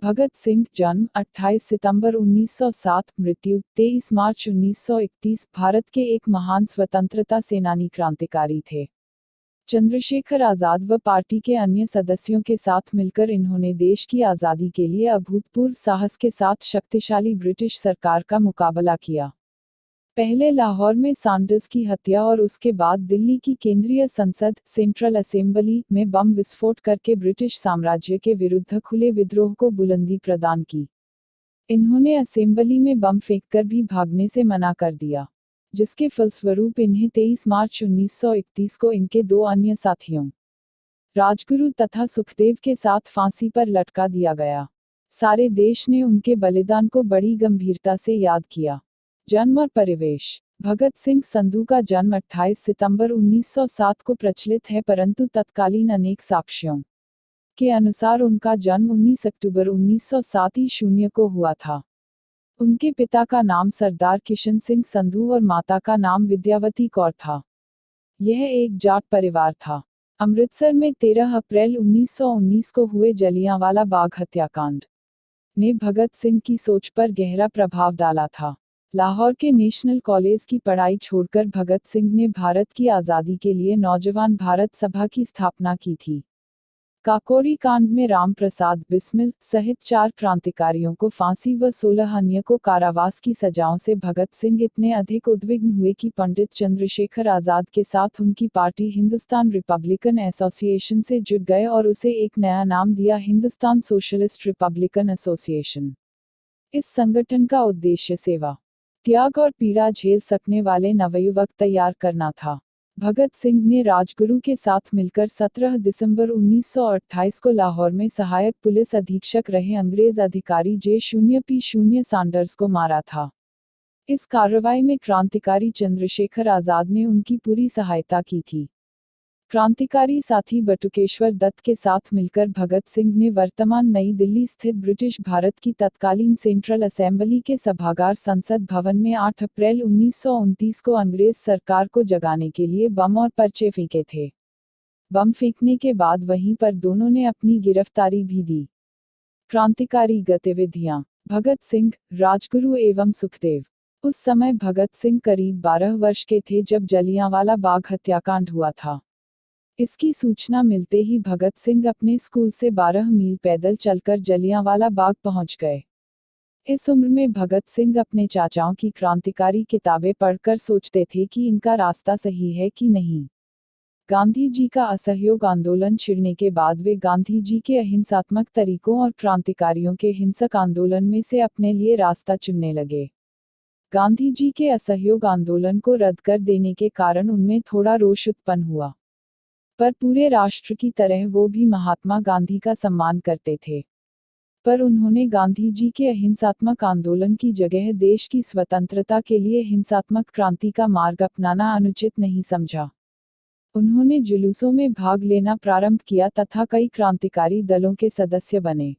भगत सिंह जन्म 28 सितंबर 1907, मृत्यु 23 मार्च 1931, भारत के एक महान स्वतंत्रता सेनानी क्रांतिकारी थे। चंद्रशेखर आजाद व पार्टी के अन्य सदस्यों के साथ मिलकर इन्होंने देश की आज़ादी के लिए अभूतपूर्व साहस के साथ शक्तिशाली ब्रिटिश सरकार का मुकाबला किया। पहले लाहौर में सैंडर्स की हत्या और उसके बाद दिल्ली की केंद्रीय संसद सेंट्रल असेंबली में बम विस्फोट करके ब्रिटिश साम्राज्य के विरुद्ध खुले विद्रोह को बुलंदी प्रदान की। इन्होंने असेंबली में बम फेंककर भी भागने से मना कर दिया, जिसके फलस्वरूप इन्हें 23 मार्च 1931 को इनके दो अन्य साथियों राजगुरु तथा सुखदेव के साथ फांसी पर लटका दिया गया। सारे देश ने उनके बलिदान को बड़ी गंभीरता से याद किया। जन्म और परिवेश। भगत सिंह संधू का जन्म 28 सितंबर 1907 को प्रचलित है, परंतु तत्कालीन अनेक साक्ष्यों के अनुसार उनका जन्म 19 अक्टूबर 1907 को हुआ था। उनके पिता का नाम सरदार किशन सिंह संधू और माता का नाम विद्यावती कौर था। यह एक जाट परिवार था। अमृतसर में 13 अप्रैल 1919 को हुए जलियांवाला बाग हत्याकांड ने भगत सिंह की सोच पर गहरा प्रभाव डाला था। लाहौर के नेशनल कॉलेज की पढ़ाई छोड़कर भगत सिंह ने भारत की आज़ादी के लिए नौजवान भारत सभा की स्थापना की थी। काकोरी कांड में राम प्रसाद बिस्मिल सहित 4 क्रांतिकारियों को फांसी व 16 अन्य को कारावास की सजाओं से भगत सिंह इतने अधिक उद्विग्न हुए कि पंडित चंद्रशेखर आजाद के साथ उनकी पार्टी हिंदुस्तान रिपब्लिकन एसोसिएशन से जुड़ गए और उसे एक नया नाम दिया, हिंदुस्तान सोशलिस्ट रिपब्लिकन एसोसिएशन। इस संगठन का उद्देश्य सेवा, त्याग और पीड़ा झेल सकने वाले नवयुवक तैयार करना था। भगत सिंह ने राजगुरु के साथ मिलकर 17 दिसंबर 1928 को लाहौर में सहायक पुलिस अधीक्षक रहे अंग्रेज अधिकारी J0P0 सैंडर्स को मारा था। इस कार्रवाई में क्रांतिकारी चंद्रशेखर आजाद ने उनकी पूरी सहायता की थी। क्रांतिकारी साथी बटुकेश्वर दत्त के साथ मिलकर भगत सिंह ने वर्तमान नई दिल्ली स्थित ब्रिटिश भारत की तत्कालीन सेंट्रल असेंबली के सभागार संसद भवन में 8 अप्रैल 1929 को अंग्रेज सरकार को जगाने के लिए बम और पर्चे फेंके थे। बम फेंकने के बाद वहीं पर दोनों ने अपनी गिरफ्तारी भी दी। क्रांतिकारी गतिविधियां। भगत सिंह, राजगुरु एवं सुखदेव। उस समय भगत सिंह करीब 12 वर्ष के थे जब जलियांवाला बाग हत्याकांड हुआ था। इसकी सूचना मिलते ही भगत सिंह अपने स्कूल से 12 मील पैदल चलकर जलियांवाला बाग पहुंच गए। इस उम्र में भगत सिंह अपने चाचाओं की क्रांतिकारी किताबें पढ़कर सोचते थे कि इनका रास्ता सही है कि नहीं। गांधी जी का असहयोग आंदोलन छिड़ने के बाद वे गांधी जी के अहिंसात्मक तरीकों और क्रांतिकारियों के हिंसक आंदोलन में से अपने लिए रास्ता चुनने लगे। गांधी जी के असहयोग आंदोलन को रद्द कर देने के कारण उनमें थोड़ा रोष उत्पन्न हुआ, पर पूरे राष्ट्र की तरह वो भी महात्मा गांधी का सम्मान करते थे। पर उन्होंने गांधी जी के अहिंसात्मक आंदोलन की जगह देश की स्वतंत्रता के लिए हिंसात्मक क्रांति का मार्ग अपनाना अनुचित नहीं समझा। उन्होंने जुलूसों में भाग लेना प्रारंभ किया तथा कई क्रांतिकारी दलों के सदस्य बने।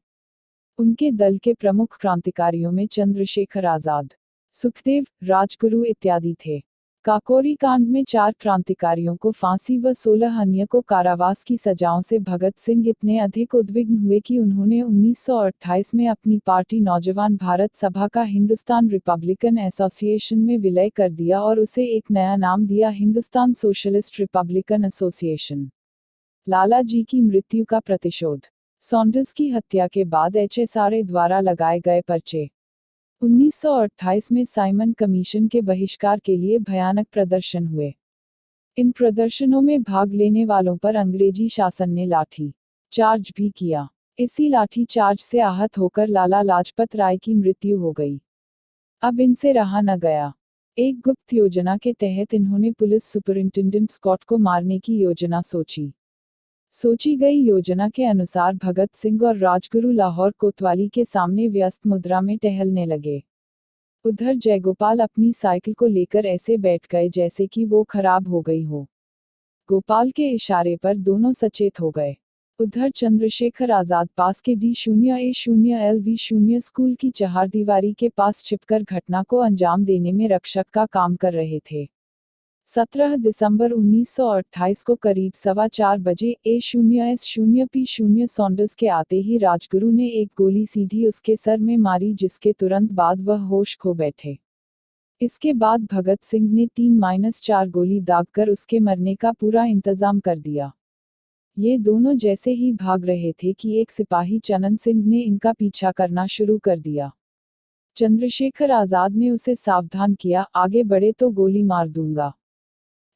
उनके दल के प्रमुख क्रांतिकारियों में चंद्रशेखर आजाद, सुखदेव, राजगुरु इत्यादि थे। काकोरी कांड में 4 क्रांतिकारियों को फांसी व 16 अन्य को कारावास की सजाओं से भगत सिंह इतने अधिक उद्विग्न हुए कि उन्होंने 1928 में अपनी पार्टी नौजवान भारत सभा का हिंदुस्तान रिपब्लिकन एसोसिएशन में विलय कर दिया और उसे एक नया नाम दिया, हिंदुस्तान सोशलिस्ट रिपब्लिकन एसोसिएशन। लाला जी की मृत्यु का प्रतिशोध। सैंडर्स की हत्या के बाद HSRA द्वारा लगाए गए पर्चे। 1928 में साइमन कमीशन के बहिष्कार के लिए भयानक प्रदर्शन हुए। इन प्रदर्शनों में भाग लेने वालों पर अंग्रेजी शासन ने लाठी चार्ज भी किया। इसी लाठी चार्ज से आहत होकर लाला लाजपत राय की मृत्यु हो गई। अब इनसे रहा न गया। एक गुप्त योजना के तहत इन्होंने पुलिस सुपरिंटेंडेंट स्कॉट को मारने की योजना सोची गई योजना के अनुसार भगत सिंह और राजगुरु लाहौर कोतवाली के सामने व्यस्त मुद्रा में टहलने लगे। उधर जयगोपाल अपनी साइकिल को लेकर ऐसे बैठ गए जैसे कि वो खराब हो गई हो। गोपाल के इशारे पर दोनों सचेत हो गए। उधर चंद्रशेखर आजाद पास के D0A0LV0 स्कूल की चहारदीवारी के पास छिपकर घटना को अंजाम देने में रक्षक का काम कर रहे थे। 17 दिसंबर 1928 को करीब 4:15 बजे A0S0P0 सॉन्डर्स के आते ही राजगुरु ने एक गोली सीधी उसके सर में मारी, जिसके तुरंत बाद वह होश खो बैठे। इसके बाद भगत सिंह ने 3-4 गोली दागकर उसके मरने का पूरा इंतजाम कर दिया। ये दोनों जैसे ही भाग रहे थे कि एक सिपाही चनन सिंह ने इनका पीछा करना शुरू कर दिया। चंद्रशेखर आजाद ने उसे सावधान किया, आगे बढ़े तो गोली मार दूंगा।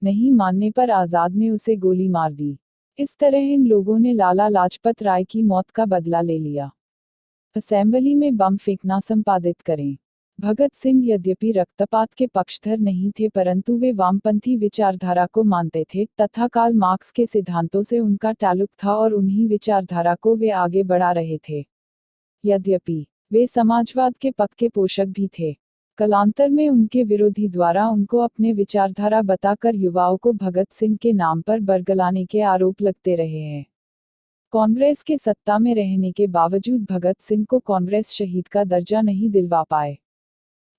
नहीं मानने पर आजाद ने उसे गोली मार दी। इस तरह इन लोगों ने लाला लाजपत राय की मौत का बदला ले लिया। असेंबली में बम फेंकना संपादित करें। भगत सिंह यद्यपि रक्तपात के पक्षधर नहीं थे, परंतु वे वामपंथी विचारधारा को मानते थे तथा कार्ल मार्क्स के सिद्धांतों से उनका ताल्लुक था और उन्हीं विचारधारा को वे आगे बढ़ा रहे थे। यद्यपि वे समाजवाद के पक्के पोषक भी थे, कालांतर में उनके विरोधी द्वारा उनको अपने विचारधारा बताकर युवाओं को भगत सिंह के नाम पर बरगलाने के आरोप लगते रहे हैं। कांग्रेस के सत्ता में रहने के बावजूद भगत सिंह को कांग्रेस शहीद का दर्जा नहीं दिलवा पाए,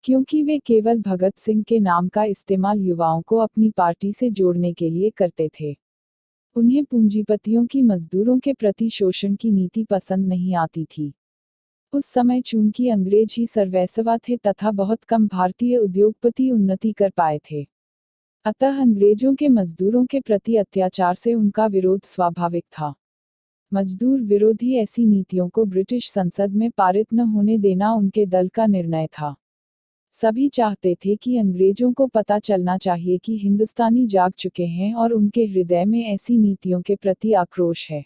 क्योंकि वे केवल भगत सिंह के नाम का इस्तेमाल युवाओं को अपनी पार्टी से जोड़ने के लिए करते थे। उन्हें पूंजीपतियों की मजदूरों के प्रति शोषण की नीति पसंद नहीं आती थी। उस समय चूंकि अंग्रेज ही सर्वैसवा थे तथा बहुत कम भारतीय उद्योगपति उन्नति कर पाए थे, अतः अंग्रेजों के मजदूरों के प्रति अत्याचार से उनका विरोध स्वाभाविक था। मजदूर विरोधी ऐसी नीतियों को ब्रिटिश संसद में पारित न होने देना उनके दल का निर्णय था। सभी चाहते थे कि अंग्रेजों को पता चलना चाहिए कि हिंदुस्तानी जाग चुके हैं और उनके हृदय में ऐसी नीतियों के प्रति आक्रोश है।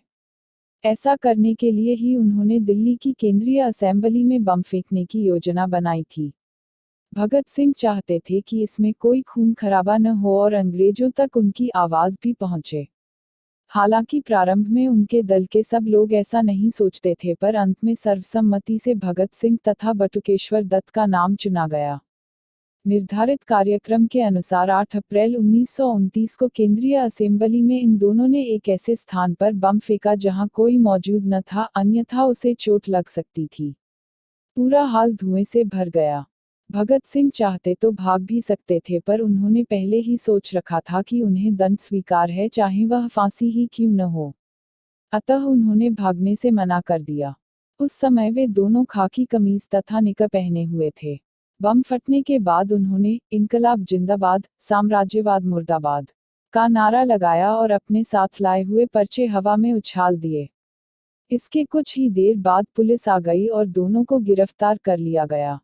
ऐसा करने के लिए ही उन्होंने दिल्ली की केंद्रीय असेंबली में बम फेंकने की योजना बनाई थी। भगत सिंह चाहते थे कि इसमें कोई खून खराबा न हो और अंग्रेजों तक उनकी आवाज भी पहुंचे। हालांकि प्रारंभ में उनके दल के सब लोग ऐसा नहीं सोचते थे, पर अंत में सर्वसम्मति से भगत सिंह तथा बटुकेश्वर दत्त का नाम चुना गया। निर्धारित कार्यक्रम के अनुसार 8 अप्रैल 1929 को केंद्रीय असेंबली में इन दोनों ने एक ऐसे स्थान पर बम फेंका जहां कोई मौजूद न था, अन्यथा उसे चोट लग सकती थी। पूरा हाल धुएं से भर गया। भगत सिंह चाहते तो भाग भी सकते थे, पर उन्होंने पहले ही सोच रखा था कि उन्हें दंड स्वीकार है, चाहे वह फांसी ही क्यों न हो। अतः उन्होंने भागने से मना कर दिया। उस समय वे दोनों खाकी कमीज तथा निकर पहने हुए थे। बम फटने के बाद उन्होंने इनकलाब जिंदाबाद, साम्राज्यवाद मुर्दाबाद का नारा लगाया और अपने साथ लाए हुए पर्चे हवा में उछाल दिए। इसके कुछ ही देर बाद पुलिस आ गई और दोनों को गिरफ्तार कर लिया गया।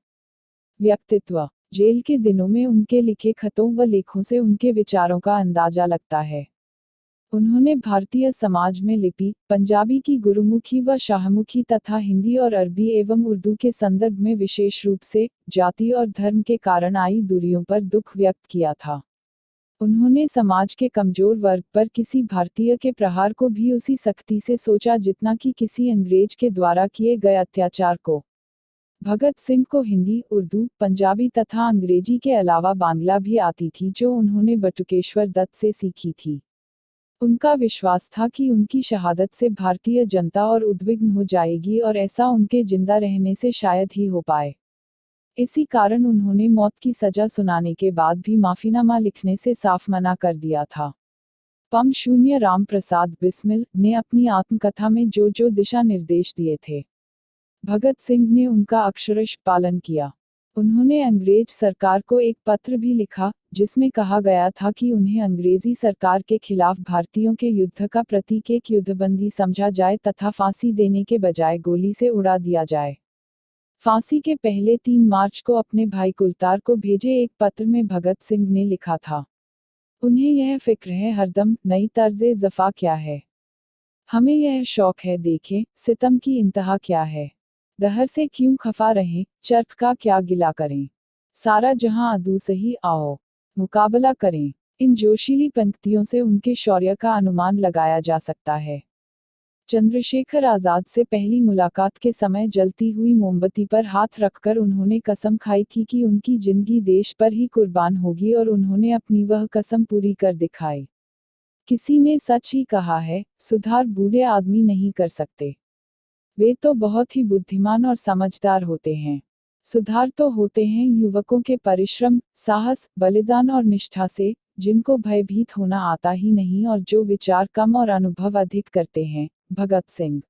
व्यक्तित्व। जेल के दिनों में उनके लिखे खतों व लेखों से उनके विचारों का अंदाजा लगता है। उन्होंने भारतीय समाज में लिपि, पंजाबी की गुरुमुखी व शाहमुखी तथा हिंदी और अरबी एवं उर्दू के संदर्भ में विशेष रूप से जाति और धर्म के कारण आई दूरियों पर दुख व्यक्त किया था। उन्होंने समाज के कमजोर वर्ग पर किसी भारतीय के प्रहार को भी उसी सख्ती से सोचा जितना कि किसी अंग्रेज के द्वारा किए गए अत्याचार को। भगत सिंह को हिंदी, उर्दू, पंजाबी तथा अंग्रेजी के अलावा बांग्ला भी आती थी, जो उन्होंने बटुकेश्वर दत्त से सीखी थी। उनका विश्वास था कि उनकी शहादत से भारतीय जनता और उद्विग्न हो जाएगी और ऐसा उनके जिंदा रहने से शायद ही हो पाए। इसी कारण उन्होंने मौत की सजा सुनाने के बाद भी माफीनामा लिखने से साफ मना कर दिया था। पम शून्य राम प्रसाद बिस्मिल ने अपनी आत्मकथा में जो जो दिशा निर्देश दिए थे, भगत सिंह ने उनका अक्षरश पालन किया। उन्होंने अंग्रेज सरकार को एक पत्र भी लिखा, जिसमें कहा गया था कि उन्हें अंग्रेजी सरकार के खिलाफ भारतीयों के युद्ध का प्रतीक एक युद्धबंदी समझा जाए तथा फांसी देने के बजाय गोली से उड़ा दिया जाए। फांसी के पहले 3 मार्च को अपने भाई कुलतार को भेजे एक पत्र में भगत सिंह ने लिखा था, उन्हें यह फिक्र है हरदम, नई तर्ज़े ज़फ़ा क्या है। हमें यह शौक है देखें, सितम की इंतहा क्या है। दहर से क्यों खफा रहें, चर्ख का क्या गिला करें। सारा जहां अदू सही आओ, मुकाबला करें। इन जोशीली पंक्तियों से उनके शौर्य का अनुमान लगाया जा सकता है। चंद्रशेखर आजाद से पहली मुलाकात के समय जलती हुई मोमबत्ती पर हाथ रखकर उन्होंने कसम खाई थी कि उनकी जिंदगी देश पर ही कुर्बान होगी, और उन्होंने अपनी वह कसम पूरी कर दिखाई। किसी ने सच ही कहा है, सुधार बूढ़े आदमी नहीं कर सकते, वे तो बहुत ही बुद्धिमान और समझदार होते हैं। सुधार तो होते हैं युवकों के परिश्रम, साहस, बलिदान और निष्ठा से, जिनको भयभीत होना आता ही नहीं और जो विचार कम और अनुभव अधिक करते हैं। भगत सिंह।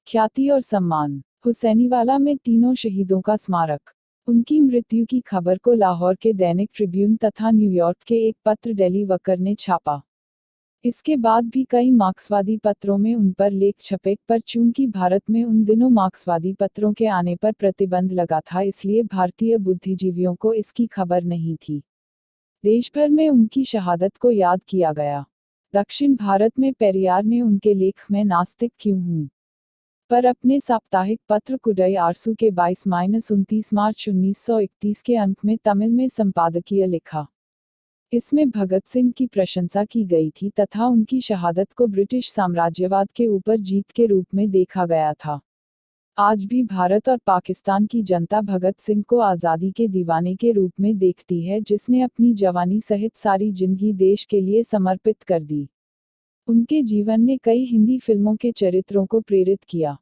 ख्याति और सम्मान। हुसैनीवाला में तीनों शहीदों का स्मारक। उनकी मृत्यु की खबर को लाहौर के दैनिक ट्रिब्यून तथा न्यूयॉर्क के एक पत्र डेली वकर ने छापा। इसके बाद भी कई मार्क्सवादी पत्रों में उन पर लेख छपे, पर चूंकि भारत में उन दिनों मार्क्सवादी पत्रों के आने पर प्रतिबंध लगा था, इसलिए भारतीय बुद्धिजीवियों को इसकी खबर नहीं थी। देश भर में उनकी शहादत को याद किया गया। दक्षिण भारत में पेरियार ने उनके लेख "मैं नास्तिक क्यों हूँ" पर अपने साप्ताहिक पत्र कुडई आरसू के 22-29 मार्च 1931 के अंक में तमिल में संपादकीय लिखा। इसमें भगत सिंह की प्रशंसा की गई थी तथा उनकी शहादत को ब्रिटिश साम्राज्यवाद के ऊपर जीत के रूप में देखा गया था। आज भी भारत और पाकिस्तान की जनता भगत सिंह को आज़ादी के दीवाने के रूप में देखती है, जिसने अपनी जवानी सहित सारी जिंदगी देश के लिए समर्पित कर दी। उनके जीवन ने कई हिंदी फिल्मों के चरित्रों को प्रेरित किया।